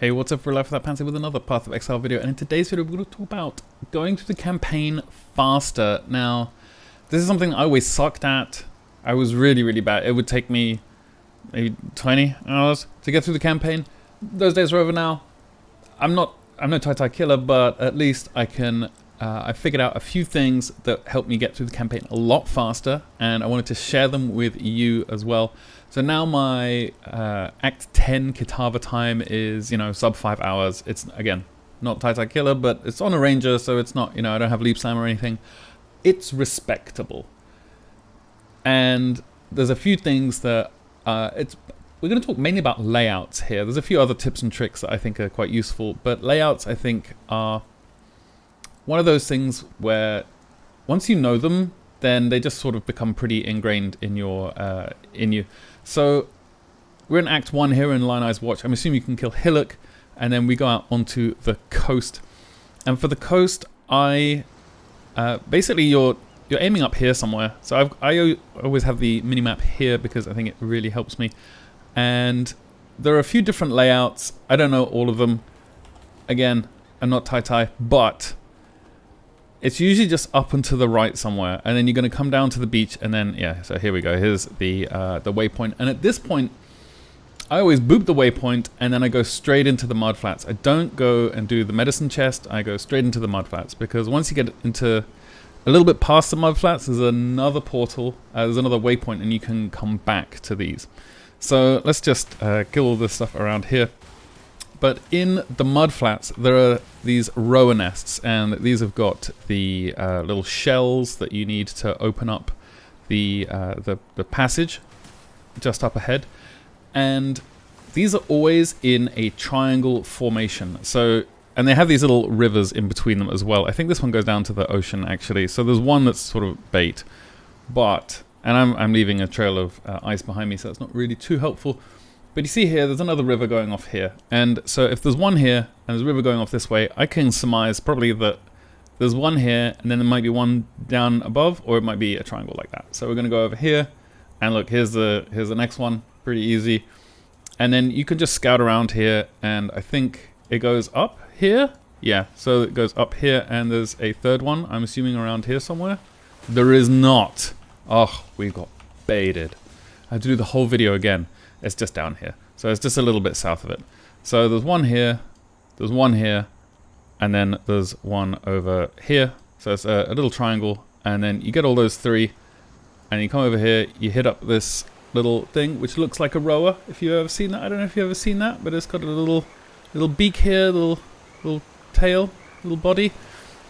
Hey, what's up for Life Without Pants with another Path of Exile video, and in today's video we're going to talk about going through the campaign faster. Now, this is something I always sucked at. I was really bad. It would take me maybe 20 hours to get through the campaign. Those days are over now. I'm no tie killer, but at least I can I figured out a few things that helped me get through the campaign a lot faster, and I wanted to share them with you as well. So now my Act 10 Kitava time is, sub 5 hours. It's, again, not tie killer, but it's on a ranger, so it's not, I don't have leap slam or anything. It's respectable. And there's a few things that we're going to talk mainly about layouts here. There's a few other tips and tricks that I think are quite useful, but layouts I think are one of those things where once you know them, then they just sort of become pretty ingrained in your in you. So we're in Act 1 here in Lion Eye's Watch. I'm assuming you can kill Hillock, and then we go out onto the coast. And for the coast, I basically you're aiming up here somewhere. So I always have the minimap here because I think it really helps me. And there are a few different layouts. I don't know all of them. Again, I'm not tie, but it's usually just up and to the right somewhere, and then you're going to come down to the beach, and then, yeah, so here we go. Here's the waypoint, and at this point, I always boop the waypoint, and then I go straight into the mudflats. I don't go and do the medicine chest. I go straight into the mudflats, because once you get into a little bit past the mudflats, there's another portal, there's another waypoint, and you can come back to these. So let's just kill all this stuff around here. But in the mudflats, there are these rower nests, and these have got the little shells that you need to open up the passage just up ahead. And these are always in a triangle formation. So, and they have these little rivers in between them as well. I think this one goes down to the ocean actually. So there's one that's sort of bait, but and I'm leaving a trail of ice behind me, so that's not really too helpful. But you see here, there's another river going off here. And so if there's one here, and there's a river going off this way, I can surmise probably that there's one here, and then there might be one down above, or it might be a triangle like that. So we're going to go over here, and look, here's the next one, pretty easy. And then you can just scout around here, and I think it goes up here. Yeah, so it goes up here, and there's a third one, I'm assuming around here somewhere. There is not. Oh, we got baited. I have to do the whole video again. It's just down here. So it's just a little bit south of it. So there's one here, there's one here, and then there's one over here. So it's a little triangle, and then you get all those three, and you come over here, you hit up this little thing, which looks like a rower, if you've ever seen that. I don't know if you've ever seen that, but it's got a little beak here, little tail, little body,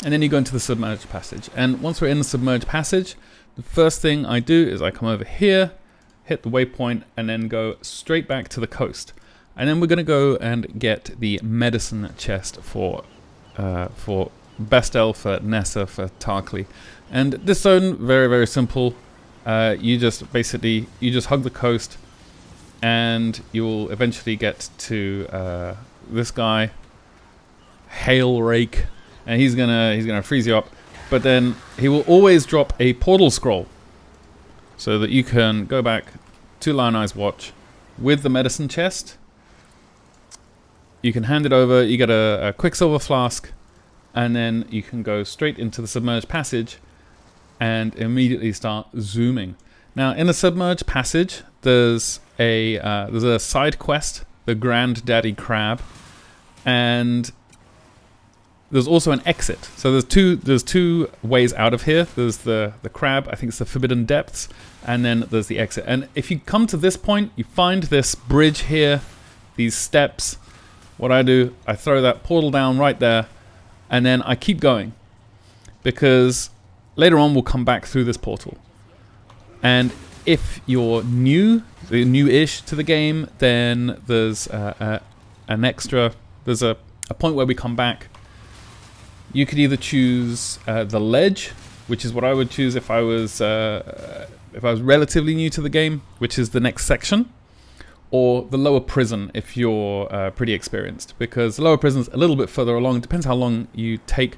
and then you go into the Submerged Passage. And once we're in the Submerged Passage, the first thing I do is I come over here, hit the waypoint, and then go straight back to the coast. And then we're going to go and get the medicine chest for Bestel, for Nessa, for Tarkly. And this zone, very simple. You just hug the coast, and you'll eventually get to this guy, Hail Rake, and he's gonna freeze you up. But then he will always drop a portal scroll, so that you can go back to Lion Eye's Watch with the medicine chest. You can hand it over, you get a Quicksilver Flask, and then you can go straight into the Submerged Passage and immediately start zooming. Now, in the Submerged Passage, there's a side quest, the Granddaddy Crab, and there's also an exit. So there's two ways out of here. There's the crab, I think it's the Forbidden Depths, and then there's the exit. And if you come to this point, you find this bridge here, these steps. What I do, I throw that portal down right there, and then I keep going, because later on we'll come back through this portal. And if you're new-ish to the game, then there's there's a point where we come back. You could either choose the ledge, which is what I would choose if I was relatively new to the game, which is the next section, or the lower prison if you're pretty experienced, because the lower prison's a little bit further along. It depends how long you take.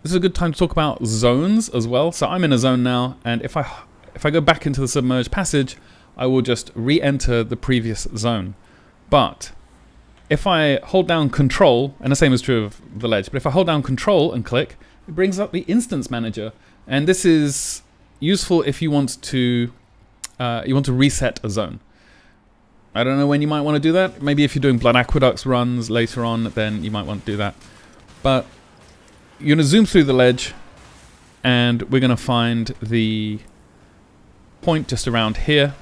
This is a good time to talk about zones as well. So I'm in a zone now, and if I go back into the Submerged Passage, I will just re-enter the previous zone. But if I hold down Control, and the same is true of the ledge, but if I hold down Control and click, it brings up the Instance Manager. And this is useful if you want to reset a zone. I don't know when you might want to do that. Maybe if you're doing Blood Aqueducts runs later on, then you might want to do that. But you're going to zoom through the ledge, and we're going to find the point just around here.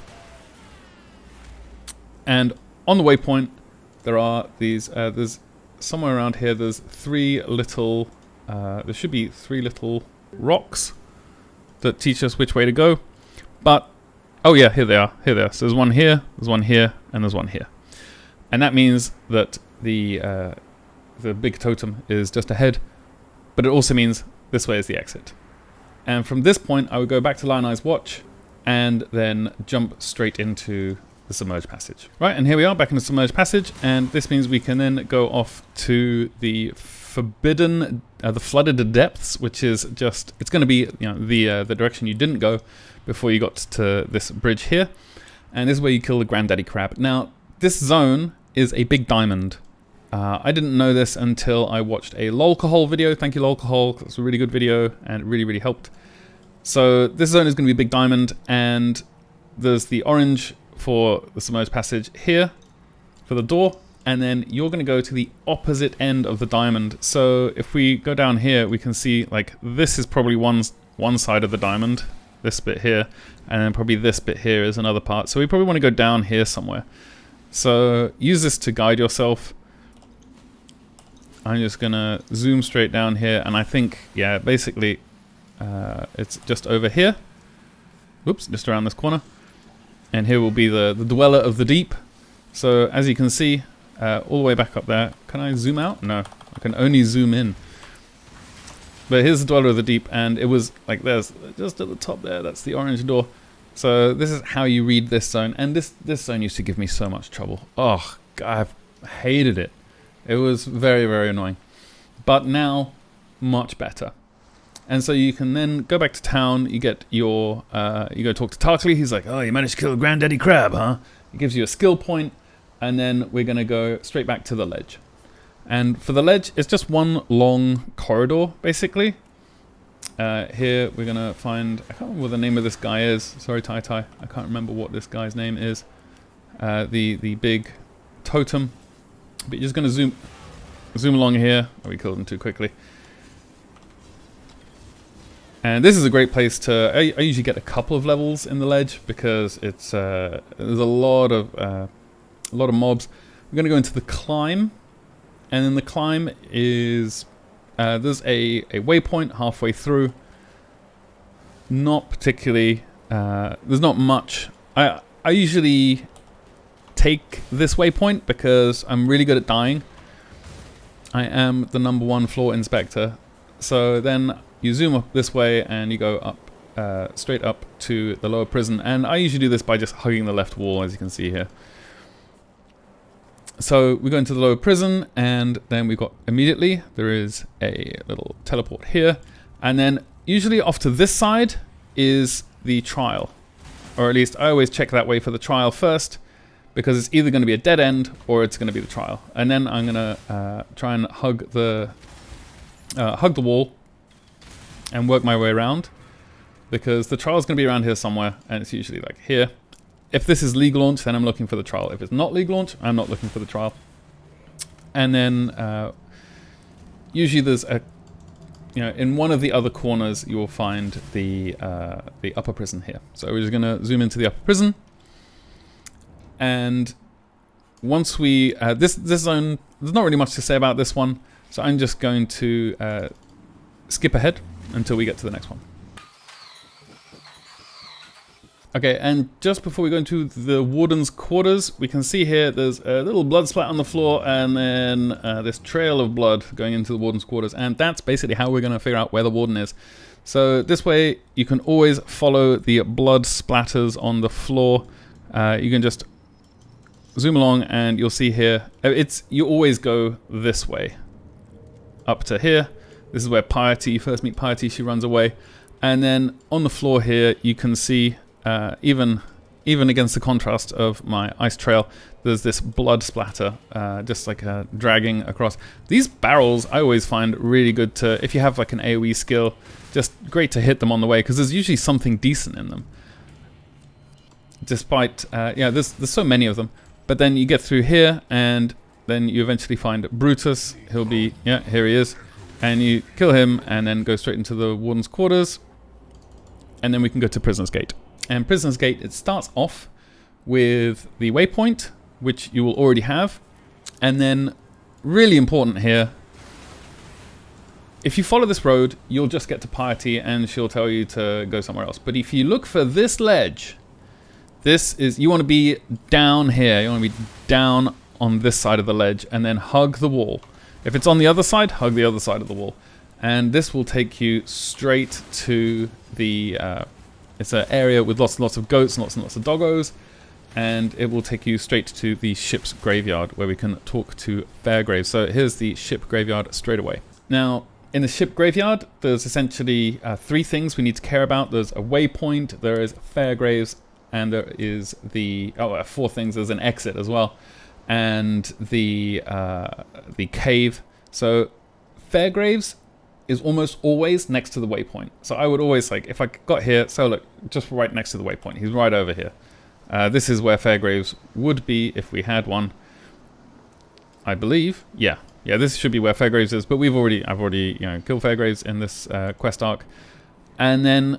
And on the waypoint, there are these, there's somewhere around here, there's there should be 3 little rocks that teach us which way to go. But, oh yeah, here they are. So there's one here, and there's one here. And that means that the big totem is just ahead, but it also means this way is the exit. And from this point, I would go back to Lionized Watch and then jump straight into the Submerged Passage. Right, and here we are back in the Submerged Passage, and this means we can then go off to the Forbidden, the Flooded Depths, which is just, it's going to be, you know, the direction you didn't go before you got to this bridge here. And this is where you kill the Granddaddy Crab. Now, this zone is a big diamond. I didn't know this until I watched a Lolcohol video. Thank you, Lolcohol. It's a really good video, and it really, really helped. So this zone is going to be a big diamond, and there's the orange for the Submerged Passage here for the door, and then you're going to go to the opposite end of the diamond. So if we go down here, we can see like this is probably one side of the diamond, this bit here, and then probably this bit here is another part. So we probably want to go down here somewhere. So use this to guide yourself. I'm just gonna zoom straight down here, and I think, yeah, basically it's just over here. Oops, just around this corner. And here will be the Dweller of the Deep. So as you can see, all the way back up there. Can I zoom out? No, I can only zoom in. But here's the Dweller of the Deep, and it was like there's just at the top there, that's the orange door. So this is how you read this zone, and this zone used to give me so much trouble. Oh, God, I hated it. It was very, very annoying. But now, much better. And so you can then go back to town, you get your, you go talk to Tarkley, he's like, oh, you managed to kill a Granddaddy Crab, huh? He gives you a skill point, and then we're gonna go straight back to the ledge. And for the ledge, it's just one long corridor, basically. Here we're gonna find, I can't remember what the name of this guy is, sorry Tai Tai, I can't remember what this guy's name is. The big totem. But you're just going to zoom along here. Oh, we killed him too quickly. And this is a great place to... I usually get a couple of levels in the ledge because it's there's a lot of mobs. We're going to go into the climb, and then the climb is there's a waypoint halfway through. Not particularly. There's not much. I usually take this waypoint because I'm really good at dying. I am the #1 floor inspector. So then you zoom up this way and you go up, straight up to the lower prison. And I usually do this by just hugging the left wall, as you can see here. So we go into the lower prison, and then we've got immediately, there is a little teleport here. And then usually off to this side is the trial. Or at least I always check that way for the trial first, because it's either going to be a dead end or it's going to be the trial. And then I'm going to try and hug the wall and work my way around, because the trial is going to be around here somewhere, and it's usually like here. If this is legal launch, then I'm looking for the trial. If it's not legal launch, I'm not looking for the trial. And then usually there's a, in one of the other corners you will find the upper prison here. So we're just going to zoom into the upper prison. And once we, this zone, there's not really much to say about this one, so I'm just going to skip ahead until we get to the next one. Okay, and just before we go into the Warden's quarters, we can see here there's a little blood splat on the floor, and then this trail of blood going into the Warden's quarters, and that's basically how we're going to figure out where the Warden is. So this way, you can always follow the blood splatters on the floor. You can just zoom along and you'll see here, you always go this way, up to here. This is where Piety, you first meet Piety, she runs away. And then on the floor here, you can see, even even against the contrast of my ice trail, there's this blood splatter, just like dragging across. These barrels I always find really good to, if you have like an AoE skill, just great to hit them on the way, because there's usually something decent in them. Despite, yeah, there's so many of them. But then you get through here, and then you eventually find Brutus. He'll be, yeah, here he is. And you kill him, and then go straight into the Warden's quarters. And then we can go to Prisoner's Gate. And Prisoner's Gate, it starts off with the waypoint, which you will already have. And then, really important here, if you follow this road, you'll just get to Piety, and she'll tell you to go somewhere else. But if you look for this ledge, this is, you want to be down here. You want to be down on this side of the ledge, and then hug the wall. If it's on the other side, hug the other side of the wall. And this will take you straight to the, it's an area with lots and lots of goats and lots of doggos. And it will take you straight to the ship's graveyard, where we can talk to Fairgraves. So here's the ship graveyard straight away. Now, in the ship graveyard, there's essentially 3 things we need to care about. There's a waypoint, there is Fairgraves, and there is the 4 things. There's an exit as well, and the cave. So Fairgraves is almost always next to the waypoint. So I would always, like, if I got here, so look, just right next to the waypoint. He's right over here. This is where Fairgraves would be if we had one, I believe. Yeah, this should be where Fairgraves is. But I've already killed Fairgraves in this quest arc, and then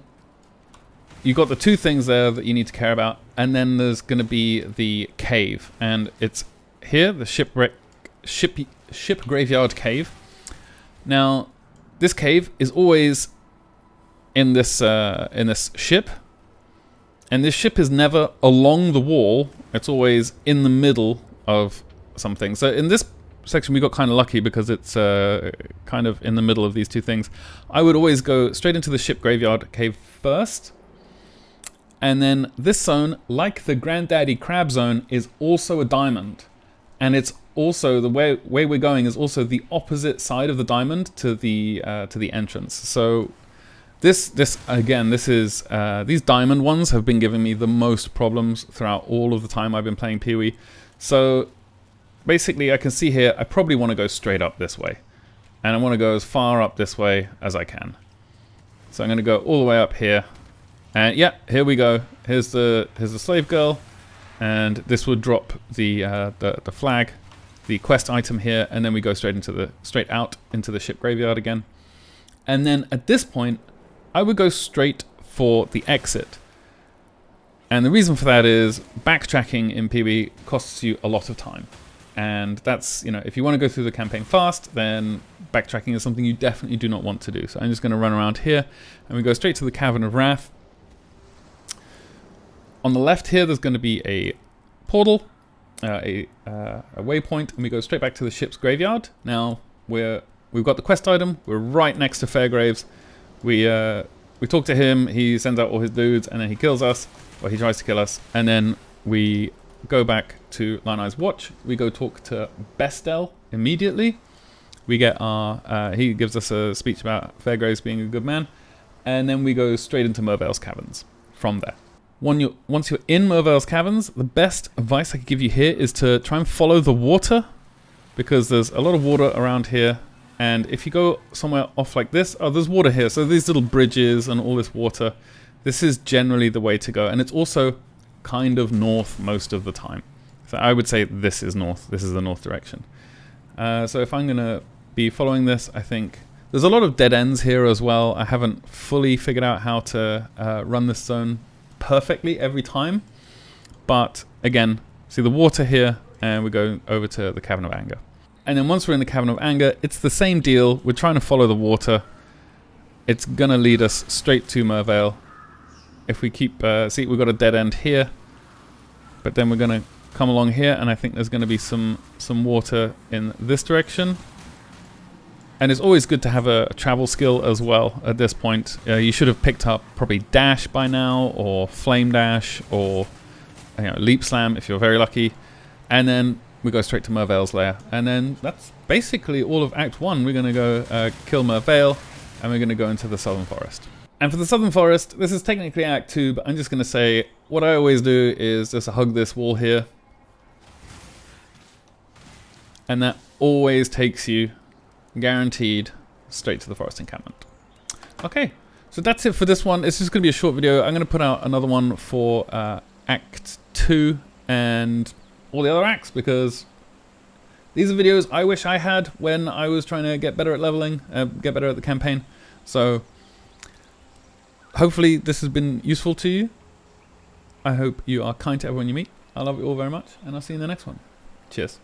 you've got the 2 things there that you need to care about, and then there's going to be the cave, and it's here, the ship graveyard cave. Now, this cave is always in this ship, and this ship is never along the wall. It's always in the middle of something. So in this section, we got kind of lucky because it's kind of in the middle of these 2 things. I would always go straight into the ship graveyard cave first. And then this zone, like the Granddaddy Crab zone, is also a diamond. And it's also, the way we're going is also the opposite side of the diamond to the entrance. So this is, these diamond ones have been giving me the most problems throughout all of the time I've been playing PoE. So basically I can see here, I probably want to go straight up this way. And I want to go as far up this way as I can. So I'm going to go all the way up here. And yeah, here we go. Here's the slave girl, and this would drop the flag, the quest item here, and then we go straight out into the ship graveyard again. And then at this point, I would go straight for the exit. And the reason for that is backtracking in PoE costs you a lot of time, and that's, if you want to go through the campaign fast, then backtracking is something you definitely do not want to do. So I'm just going to run around here, and we go straight to the Cavern of Wrath. On the left here, there's going to be a portal, a waypoint, and we go straight back to the ship's graveyard. Now, we've got the quest item. We're right next to Fairgraves. We talk to him. He sends out all his dudes, and then he kills us, or he tries to kill us. And then we go back to Lionel's Watch. We go talk to Bestel immediately. We get he gives us a speech about Fairgraves being a good man, and then we go straight into Mervale's Caverns from there. Once you're in Mervale's Caverns, the best advice I could give you here is to try and follow the water, because there's a lot of water around here, and if you go somewhere off like this, there's water here, so these little bridges and all this water, this is generally the way to go, and it's also kind of north most of the time. So I would say this is north, this is the north direction. So if I'm going to be following this, I think there's a lot of dead ends here as well. I haven't fully figured out how to run this zone perfectly every time, but again, see the water here, and we go over to the Cavern of Anger, and then once we're in the Cavern of Anger, it's the same deal. We're trying to follow the water. It's gonna lead us straight to Mervale. If we keep see, we've got a dead end here, but then we're gonna come along here, and I think there's gonna be some water in this direction. And it's always good to have a travel skill as well at this point. You should have picked up probably Dash by now, or Flame Dash, or Leap Slam if you're very lucky. And then we go straight to Mervale's lair. And then that's basically all of Act 1. We're going to go kill Mervale, and we're going to go into the Southern Forest. And for the Southern Forest, this is technically Act 2, but I'm just going to say, what I always do is just hug this wall here. And that always takes you, guaranteed, straight to the forest encampment. Okay, so that's it for this one. It's just going to be a short video. I'm going to put out another one for Act 2 and all the other acts, because these are videos I wish I had when I was trying to get better at leveling, get better at the campaign. So hopefully this has been useful to you. I hope you are kind to everyone you meet. I love you all very much, and I'll see you in the next one. Cheers.